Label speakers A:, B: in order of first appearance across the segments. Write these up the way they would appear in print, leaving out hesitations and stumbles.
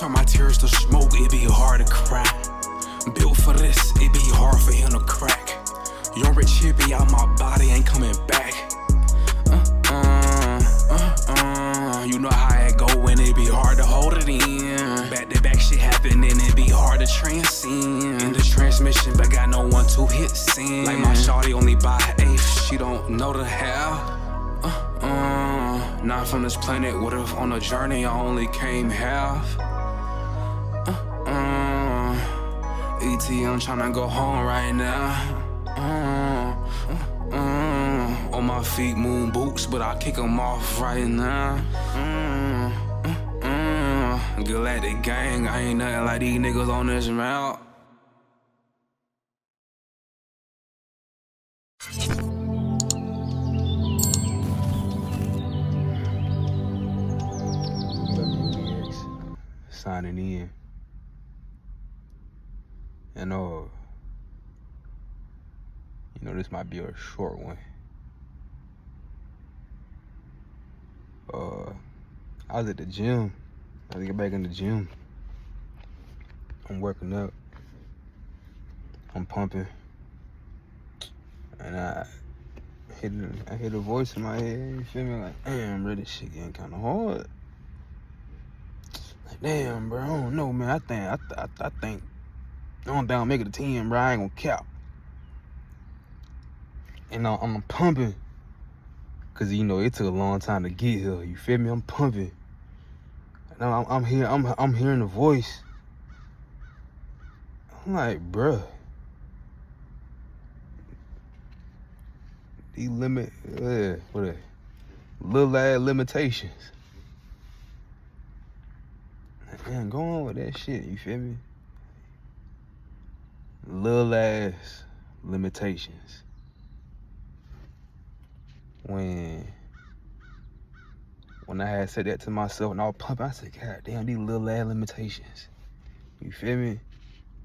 A: Turn my tears to smoke, it be hard to cry. Built for this, it be hard for him to crack. Young rich hippie out my body, ain't coming back. You know how it go when it be hard to hold it in. Back to back shit happen and it be hard to transcend. In the transmission, but got no one to hit send. Like my shawty only by eighth, she don't know the how. Not from this planet, what if on a journey I only came half? ET, I'm tryna go home right now. On my feet, moon boots, but I kick them off right now. Galactic gang, I ain't nothing like these niggas on this route. Meliodiacs signing in. And you know, this might be a short one. I was at the gym. I had to get back in the gym. I'm working up. I'm pumping. And I hear the voice in my head, you feel me? Like, damn, bro, this shit getting kinda hard. Like, damn, bro, I don't know, man. I think I don't think I'll make it to 10, bro. I ain't gonna cap. And I'm pumping. Cause you know it took a long time to get here. You feel me? I'm pumping. And I'm hearing the voice. I'm like, bruh. These little ass limitations. Man, go on with that shit, you feel me? Little ass limitations. When I had said that to myself and I was pumping, I said, God damn, these little ass limitations. You feel me?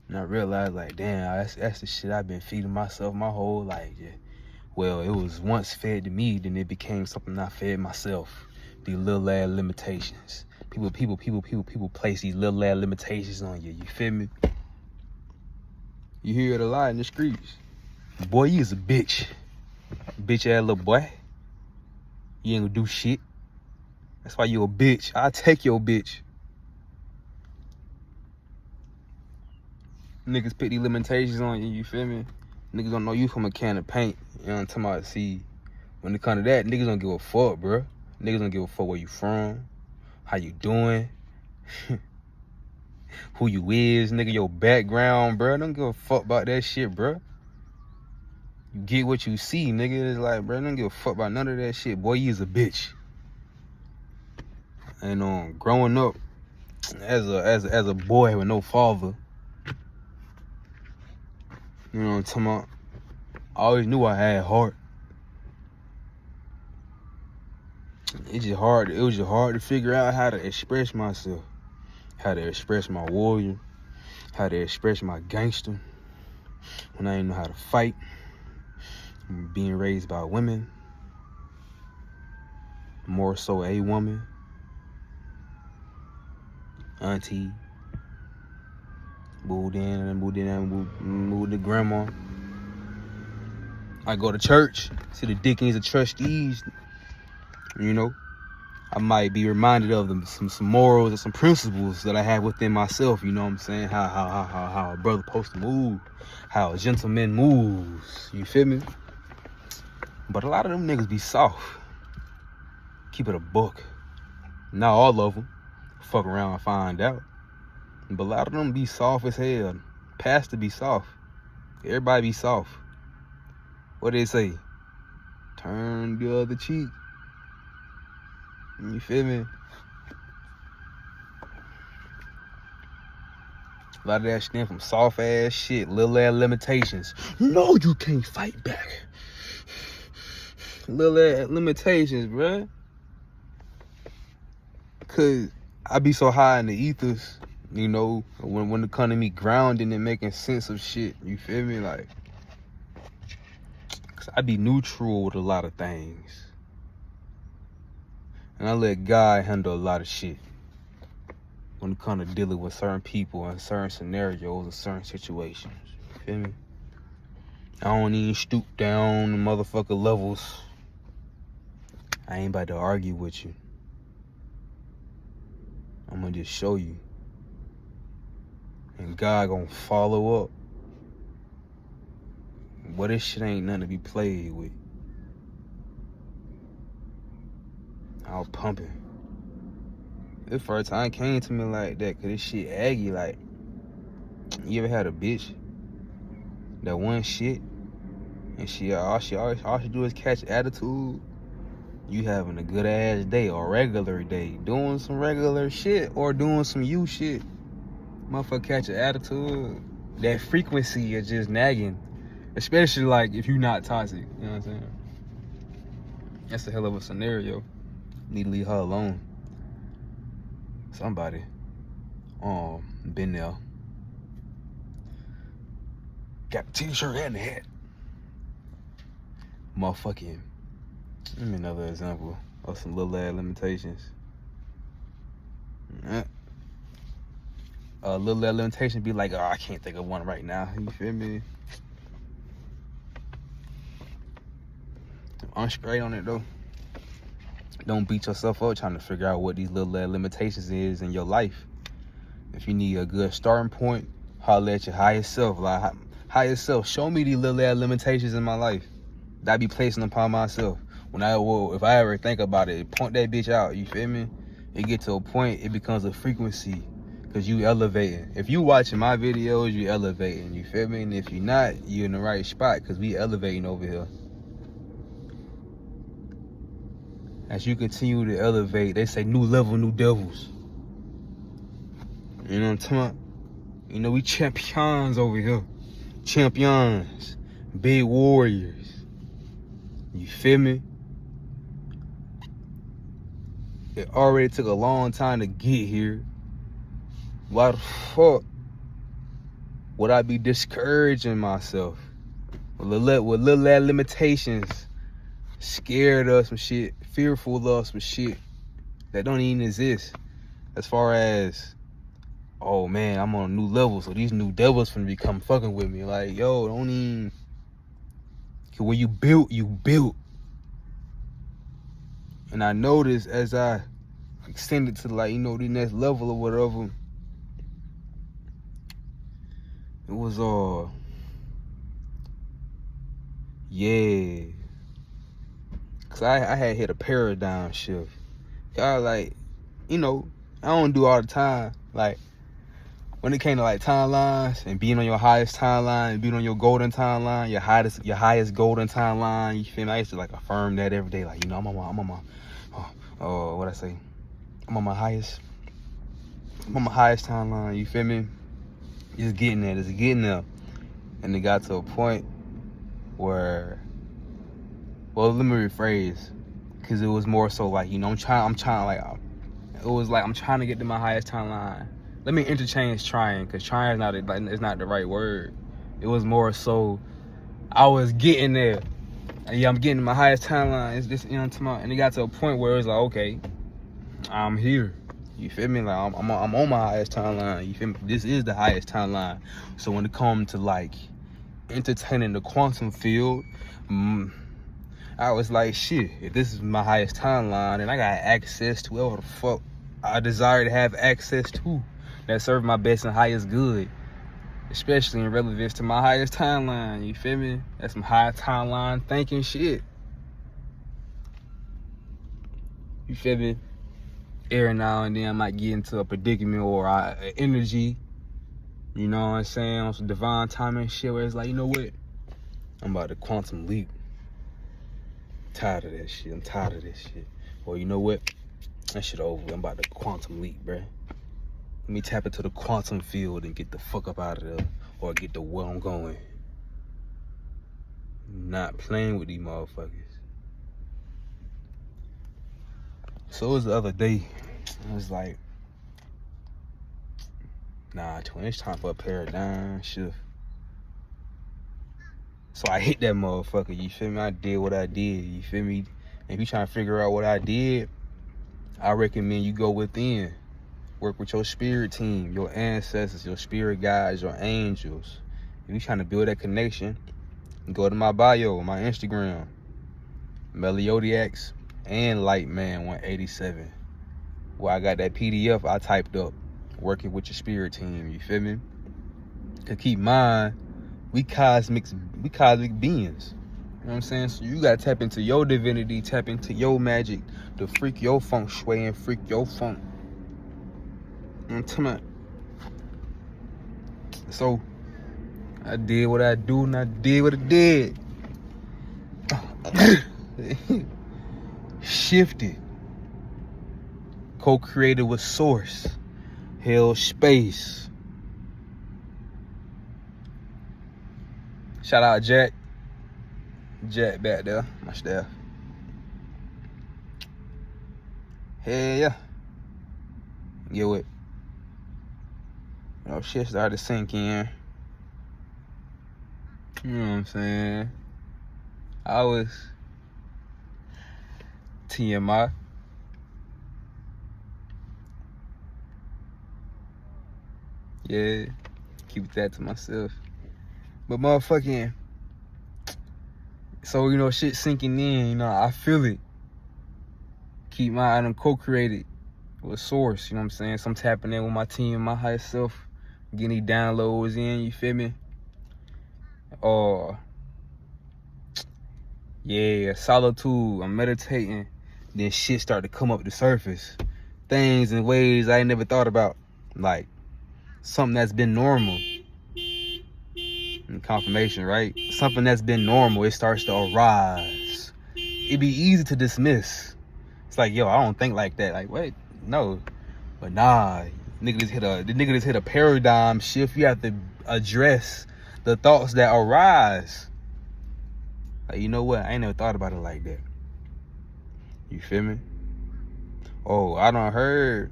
A: And I realized, like, damn, that's the shit I've been feeding myself my whole life. Yeah. Well, it was once fed to me, then it became something I fed myself. These little ass limitations. People place these little ass limitations on you. You feel me? You hear it a lot in the streets. Boy, you is a bitch. Bitch ass little boy. You ain't gonna do shit. That's why you a bitch. I'll take your bitch. Niggas put these limitations on you, you feel me? Niggas don't know you from a can of paint. You know what I'm talking about? See, when it comes to that, niggas don't give a fuck, bro. Niggas don't give a fuck where you from, how you doing, who you is, nigga, your background, bro. Don't give a fuck about that shit, bro. You get what you see, nigga. It's like, bro, don't give a fuck about none of that shit. Boy, you is a bitch. And growing up as a boy with no father, you know what I'm talking about? I always knew I had heart. It was just hard to figure out how to express myself, how to express my warrior, how to express my gangster when I didn't know how to fight. Being raised by women, more so a woman, auntie, moved to grandma. I go to church, see the deacons and trustees, you know. I might be reminded of them, some morals and some principles that I have within myself, you know what I'm saying? How a brother supposed to move, how a gentleman moves, you feel me? But a lot of them niggas be soft. Keep it a buck. Not all of them. Fuck around and find out. But a lot of them be soft as hell. Pastor be soft. Everybody be soft. What they say? Turn the other cheek. You feel me? A lot of that stem from soft ass shit, little ass limitations. No, you can't fight back. Little ass limitations, bruh. Cause I be so high in the ethers, you know, when it come to me grounding and making sense of shit, you feel me? Like, cause I be neutral with a lot of things. And I let God handle a lot of shit. when it comes to dealing with certain people and certain scenarios and certain situations. You feel me? I don't even stoop down the motherfucker levels. I ain't about to argue with you. I'm gonna just show you. And God gonna follow up. But this shit ain't nothing to be played with. I was pumping. The first time it came to me like that, cause this shit aggy. Like, you ever had a bitch that one shit and all she do is catch attitude? You having a good ass day or regular day, doing some regular shit or doing some you shit. Motherfucker catch an attitude. That frequency is just nagging. Especially like if you not toxic. You know what I'm saying? That's a hell of a scenario. Need to leave her alone. Somebody been there. Got the t-shirt and the hat. Motherfucking. Give me another example of some little ass limitations. Little ass limitation be like, oh, I can't think of one right now. You feel me? I'm straight on it though. Don't beat yourself up trying to figure out what these little ass limitations is in your life. If you need a good starting point, holler at your higher self. Like, higher self, show me these little ass limitations in my life that I be placing upon myself. If I ever think about it, point that bitch out. You feel me? It get to a point, it becomes a frequency, cause you elevating. If you watching my videos, you elevating. You feel me? And if you're not, you in the right spot, cause we elevating over here. As you continue to elevate, they say new level, new devils. You know what I'm talking about? You know, we champions over here. Champions. Big warriors. You feel me? It already took a long time to get here. Why the fuck would I be discouraging myself? With little limitations. Scared of some shit. Fearful of some shit that don't even exist. As far as, oh man, I'm on a new level, so these new devils finna become fucking with me. Like, yo, don't even. When you built, you built. And I noticed as I extended to, like, you know, the next level or whatever, it was yeah. Cause I had hit a paradigm shift. Y'all, like, you know, I don't do all the time. Like, when it came to like timelines and being on your highest timeline and being on your golden timeline, your highest golden timeline, you feel me? I used to like affirm that every day. Like, you know, I'm on my highest timeline, you feel me? Just getting there. And it got to a point where, well, let me rephrase, because it was more so like, you know, I'm trying to get to my highest timeline. Let me interchange trying, because trying is not the right word. It was more so, I was getting there. And yeah, I'm getting to my highest timeline. It's just, you know what I'm talking about? And it got to a point where it's like, okay, I'm here. You feel me? Like, I'm on my highest timeline. You feel me? This is the highest timeline. So when it comes to like entertaining the quantum field, I was like, shit, if this is my highest timeline and I got access to whatever the fuck I desire to have access to that serve my best and highest good, especially in relevance to my highest timeline, you feel me? That's some high timeline thinking shit. You feel me? Every now and then I might get into a predicament or an energy, you know what I'm saying, on some divine timing shit where it's like, you know what? I'm about to quantum leap. Tired of that shit. I'm tired of this shit. Or you know what? That shit over. I'm about to quantum leap, bruh. Let me tap into the quantum field and get the fuck up out of there. Or get to where I'm going. Not playing with these motherfuckers. So it was the other day. I was like, nah, twin, it's time for a paradigm shift. So I hit that motherfucker, you feel me? I did what I did, you feel me? And if you trying to figure out what I did, I recommend you go within. Work with your spirit team, your ancestors, your spirit guides, your angels. If you trying to build that connection, go to my bio, my Instagram, Meliodiacs and Lightman 187. Where I got that PDF I typed up, working with your spirit team. You feel me? Cause keep in mind, we cosmic beings. You know what I'm saying? So you gotta tap into your divinity, tap into your magic, to freak your feng shui and freak your funk. You know what I'm talking about? So I did what I do and I did what I did. Shifted. Co-created with source. Held space. Shout out Jack. Jack back there, my staff. Hell yeah. Get with. You know, shit started to sink in. You know what I'm saying? I was TMI. Yeah, keep that to myself. But motherfucking, so you know, shit sinking in, you know, I feel it. Keep my item co-created with source, you know what I'm saying? So I'm tapping in with my team, my higher self, getting these downloads in, you feel me? Yeah, solitude, I'm meditating, then shit start to come up the surface. Things and ways I ain't never thought about, like something that's been normal. And confirmation, right? Something that's been normal, it starts to arise. It'd be easy to dismiss. It's like, yo, I don't think like that. Like, wait, no. But nah, the nigga just hit a paradigm shift. You have to address the thoughts that arise. Like, you know what? I ain't never thought about it like that. You feel me? Oh, I done heard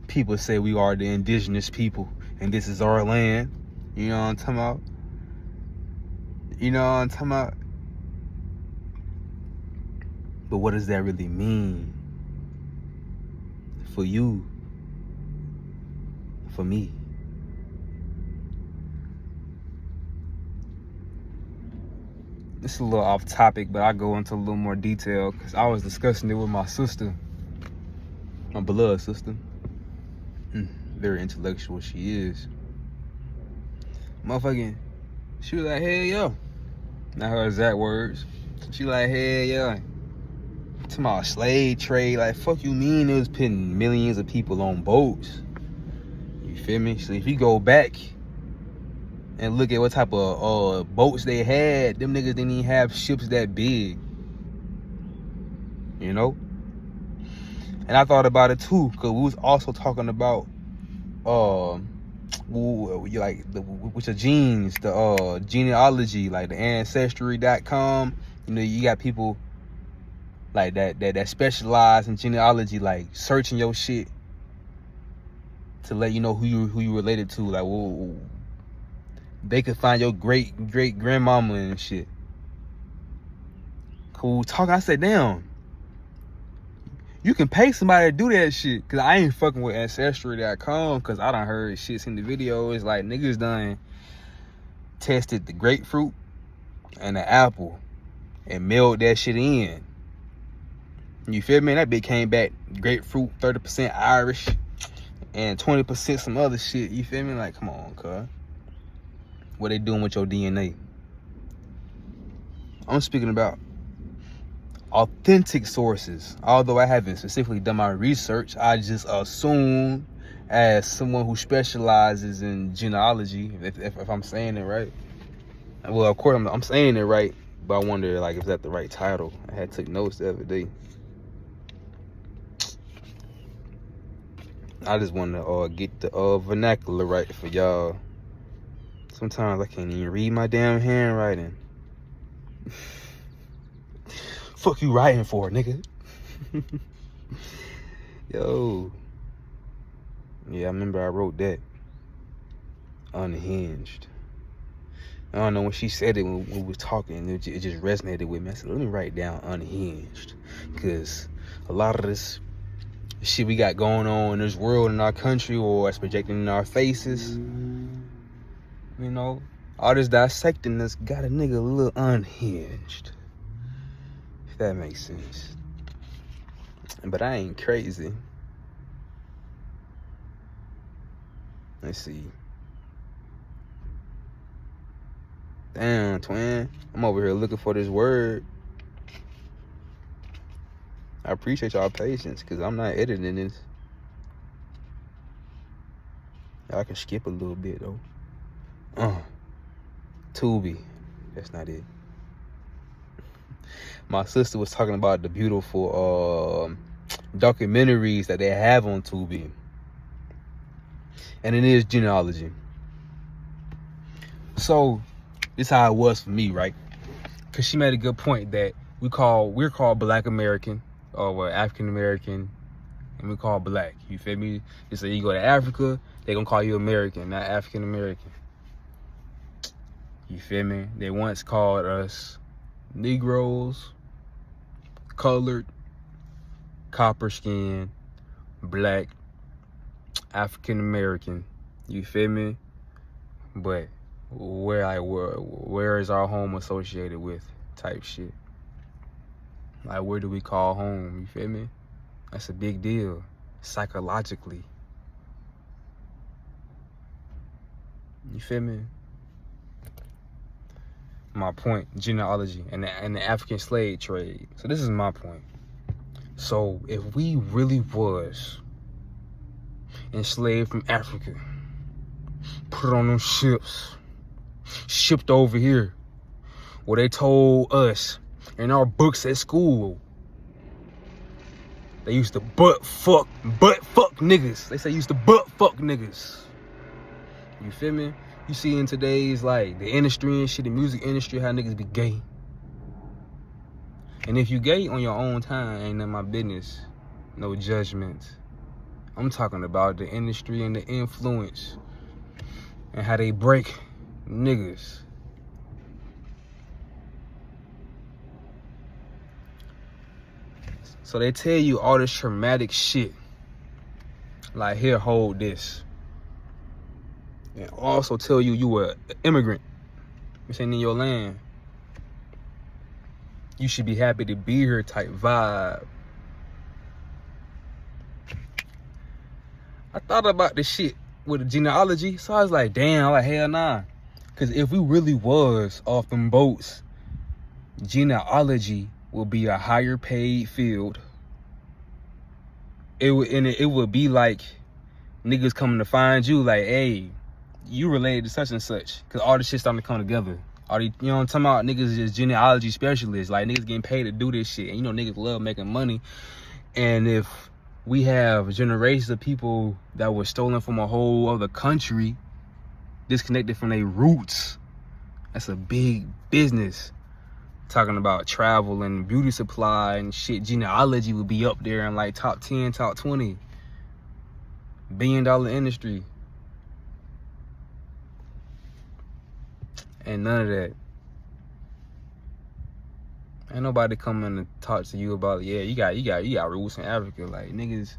A: people say we are the indigenous people and this is our land. You know what I'm talking about? You know what I'm talking about? But what does that really mean? For you? For me? This is a little off topic, but I'll go into a little more detail because I was discussing it with my sister. My beloved sister. Very intellectual she is. Motherfucking, she was like, hell yeah. Not her exact words. She like, hell yeah. To my slave trade, like, fuck you mean it was putting millions of people on boats? You feel me? So if you go back and look at what type of boats they had, them niggas didn't even have ships that big. You know? And I thought about it too, because we was also talking about with the genes, the genealogy, like the ancestry.com. You know, you got people like that specialize in genealogy, like searching your shit to let you know who you related to. Like, whoa, they could find your great grandmama and shit. Cool talk. I said, damn, you can pay somebody to do that shit. Cause I ain't fucking with ancestry.com, cause I done heard shits in the videos like niggas done tested the grapefruit and the apple and mailed that shit in. You feel me? That bitch came back grapefruit, 30% Irish, and 20% some other shit. You feel me? Like, come on, cuz. What they doing with your DNA? I'm speaking about authentic sources. Although I haven't specifically done my research, I just assume, as someone who specializes in genealogy, if I'm saying it right. Well, of course I'm saying it right, but I wonder, like, is that the right title? I had took notes the other day. I just want to get the vernacular right for y'all. Sometimes I can't even read my damn handwriting. Fuck you writing for, nigga? Yo. Yeah, I remember I wrote that. Unhinged. I don't know, when she said it, when we was talking, it just resonated with me. I said, let me write down unhinged. Because a lot of this the shit we got going on in this world, in our country, or it's projecting in our faces. You know, all this dissecting that's got a nigga a little unhinged. If that makes sense. But I ain't crazy. Let's see. Damn, twin. I'm over here looking for this word. I appreciate y'all patience, because I'm not editing this. Y'all can skip a little bit, though. Tubi. That's not it. My sister was talking about the beautiful documentaries that they have on Tubi. And it is genealogy. So, this is how it was for me, right? Because she made a good point that we're called Black American, or African American, and we call Black. You feel me? Just say you go to Africa, they gonna call you American, not African American. You feel me? They once called us Negroes, colored, copper skin, Black, African American. You feel me? But where is our home associated with type shit? Like, where do we call home? You feel me? That's a big deal psychologically. You feel me? My point, genealogy and the African slave trade. So this is my point. So if we really was enslaved from Africa, put on them ships, shipped over here, where they told us in our books at school, they used to butt fuck niggas. They say used to butt fuck niggas. You feel me? You see in today's, like, the industry and shit, the music industry, how niggas be gay. And if you gay on your own time, ain't none of my business. No judgment. I'm talking about the industry and the influence and how they break niggas. So they tell you all this traumatic shit. Like, here, hold this. And also tell you were an immigrant. This ain't in your land. You should be happy to be here type vibe. I thought about this shit with the genealogy. So I was like, damn, like, hell nah. Because if we really was off them boats, genealogy will be a higher paid field. It would be like niggas coming to find you, like, hey, you related to such and such. Because all this shit starting to come together. All the, you know what I'm talking about? Niggas is just genealogy specialists. Like, niggas getting paid to do this shit. And you know niggas love making money. And if we have generations of people that were stolen from a whole other country, disconnected from their roots, that's a big business. Talking about travel and beauty supply and shit, genealogy would be up there in like top 10, top 20. $1 billion industry. And none of that. Ain't nobody coming to talk to you about, yeah, you got roots in Africa. Like, niggas,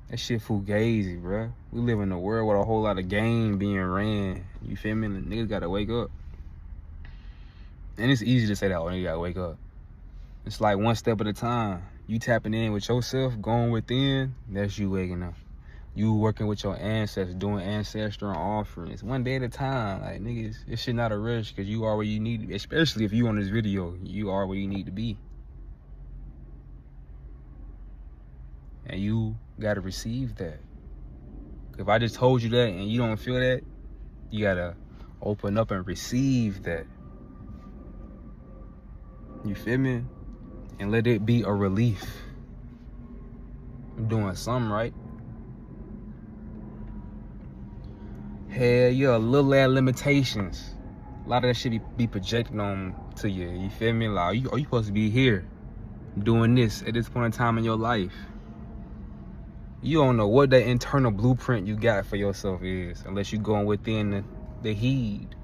A: that shit fugazi, bruh. We live in a world with a whole lot of game being ran. You feel me? And niggas gotta wake up. And it's easy to say that, oh, you gotta wake up. It's like one step at a time. You tapping in with yourself, going within, that's you waking up. You working with your ancestors, doing ancestral offerings, one day at a time. Like, niggas, this shit not a rush, because you are where you need to be. Especially if you on this video, you are where you need to be. And you gotta receive that. If I just told you that and you don't feel that, you gotta open up and receive that. You feel me? And let it be a relief. I'm doing something right. Hell yeah, little ass limitations. A lot of that shit be projected on to you. You feel me? Like, are you supposed to be here doing this at this point in time in your life? You don't know what that internal blueprint you got for yourself is unless you going within the heed.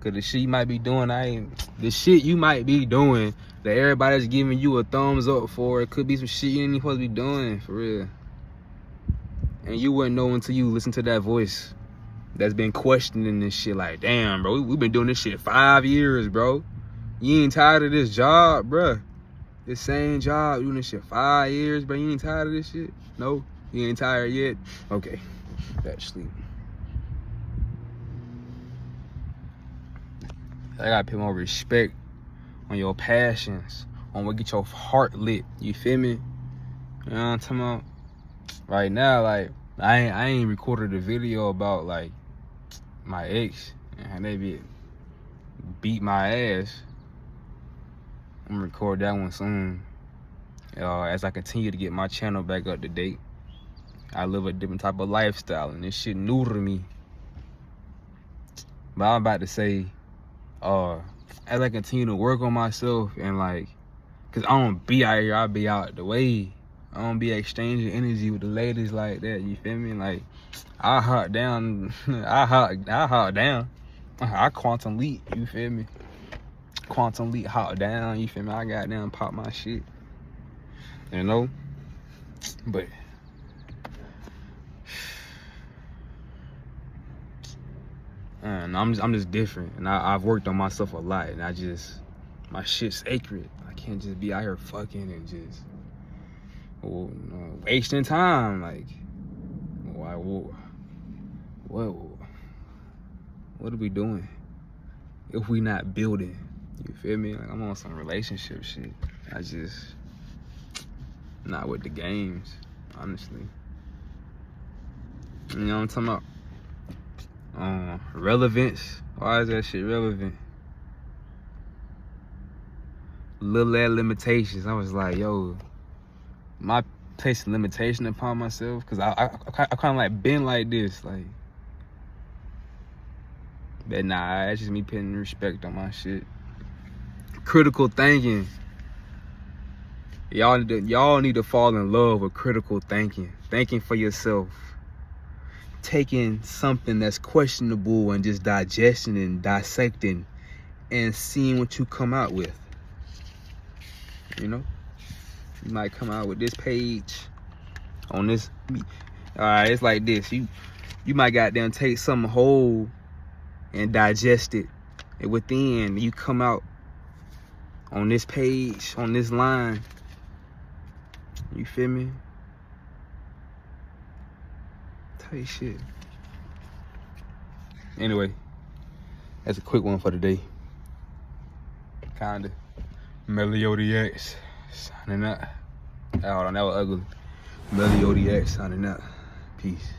A: Cause the shit you might be doing, the shit you might be doing that everybody's giving you a thumbs up for, it could be some shit you ain't even supposed to be doing, for real. And you wouldn't know until you listen to that voice that's been questioning this shit. Like, damn, bro, we've been doing this shit 5 years, bro. You ain't tired of this job, bro? This same job, doing this shit 5 years, bro. You ain't tired of this shit? No? You ain't tired yet? Okay, back to sleep. I gotta put more respect on your passions, on what get your heart lit. You feel me? You know what I'm talking about? Right now, like, I ain't recorded a video about, like, my ex and they beat my ass. I'm gonna record that one soon. As I continue to get my channel back up to date. I live a different type of lifestyle and this shit new to me. But I'm about to say, as I continue to work on myself and like, cause I don't be out here, I be out the way. I don't be exchanging energy with the ladies like that, you feel me? Like, I hot down, I quantum leap, you feel me? Quantum leap hot down, you feel me? I got down, pop my shit, you know? But and I'm just different, and I've worked on myself a lot, and my shit's sacred. I can't just be out here fucking and just wasting time. Like, what are we doing if we not building? You feel me? Like, I'm on some relationship shit. I just not with the games, honestly. You know what I'm talking about? Relevance. Why is that shit relevant? Little ass limitations. I was like, yo, my placing limitation upon myself, cause I kind of like been like this, like. But nah, that's just me putting respect on my shit. Critical thinking. Y'all need to fall in love with critical thinking. Thinking for yourself. Taking something that's questionable and just digesting and dissecting and seeing what you come out with. You know? You might come out with this page on this. Alright, it's like this. You might goddamn take something whole and digest it. And within, you come out on this page, on this line. You feel me? Tight shit. Anyway, that's a quick one for today. Kinda. Meliodiacs signing out. Hold on, that was ugly. Meliodiacs signing out. Peace.